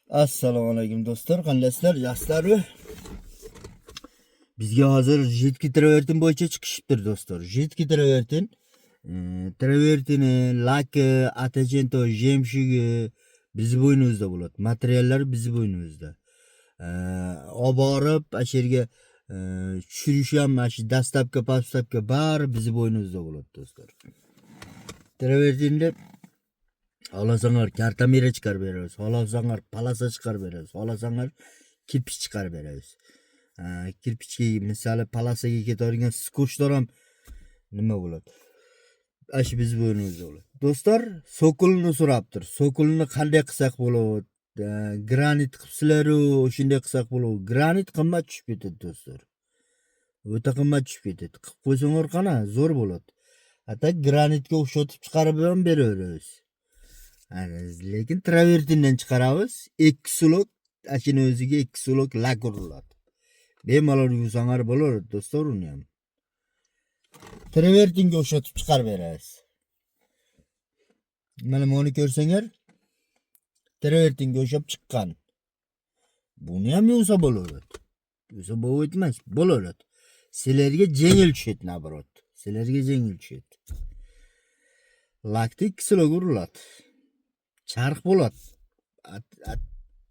Assalomu alaykum do'stlar, qandaysizlar? Yaxshilarmi? Bizga hozir Jetki travertin bo'yicha chiqishibdir do'stlar. Jetki travertin, travertini, laki, atagento, jemshigi bizni bo'ynimizda bo'ladi. Materiallar bizni bo'ynimizda. Olib borib, yerga tushirish ham mana shu dastlabki, pastapki bari bizni bo'ynimizda bo'ladi do'stlar. Travertinni xohlasanlar kartamira chiqarib beramiz, xohlasanlar palasa chiqarib beramiz, xohlasanlar kirpich chiqarib beramiz. Kirpichga misoli palasaga ketadigan skochlar ham nima bo'ladi? Ash biz bo'ynimizda bo'ladi. Do'stlar, sokulni so'rabdir. Sokulni qanday qilsak bo'ladi? Granit qilsizlar-u, shunday qilsak bo'ladi. Granit qimmat tushib ketadi do'stlar. O'ta qimmat tushib ketadi. Qilib qo'ysanglar qana, zo'r bo'ladi. Hatta granitga o'xshatib chiqarib ham beraveramiz. Lekin travertindan chiqaramiz. 2 slot, ashini o'ziga 2 slot lak uriladi. Bemalol yuvsanglar bo'ladi do'stlar uni ham. Travertinga o'xshatib chiqarib beramiz. Mana buni ko'rsanglar, travertinga o'xshab chiqqan. Buni ham yuvsa bo'ladi. Yuvsa bo'lmaydi, bo'ladi. Sizlarga yengil tushadi nabrot. Sizlarga yengil tushadi. Lakni 2 slot uriladi. Charx bo'ladi.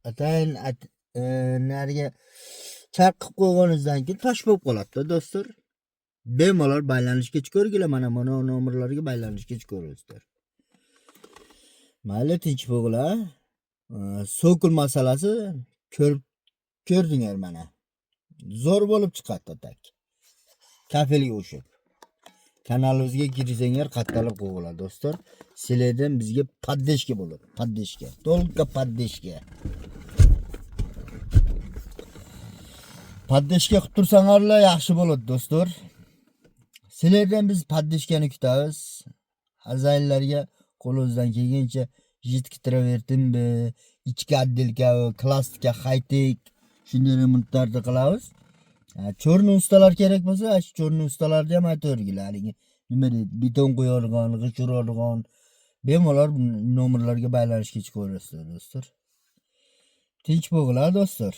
Atayin nariga charx qilib qo'yganingizdan keyin tosh bo'lib qoladi do'stlar. Bemalol baylanishga chiqargilar, mana nomerlarga baylanishga chiqaverasizlar. Mayli, tinch bo'g'lar. Sokul masalasi ko'rdinglar mana. Zo'r bo'lib chiqadi atak. Kafelga o'xshab. Kanalimizga kirsanglar qattalab qo'yinglar do'stlar. Sizlardan bizga paddeshka bo'ladi, paddeshka. Только paddeshka. Paddeshka qilib tursanglar yaxshi bo'ladi do'stlar. Sizlardan biz paddeshkani kutamiz. Hazaylarga qo'limizdan kelgancha Jetki travertinmi, ichki отделка, klassika, high-tech shunday remontlarni qilamiz. Cho'rni ustalar kerak bo'lsa, shu cho'rni ustalarni ham aytavergilar. Nima deydi? Beton qo'yadigan, g'ishiradigan bemalol nomerlarga baylanishga chiqaverasizlar do'stlar. Tinch bo'g'lar do'stlar.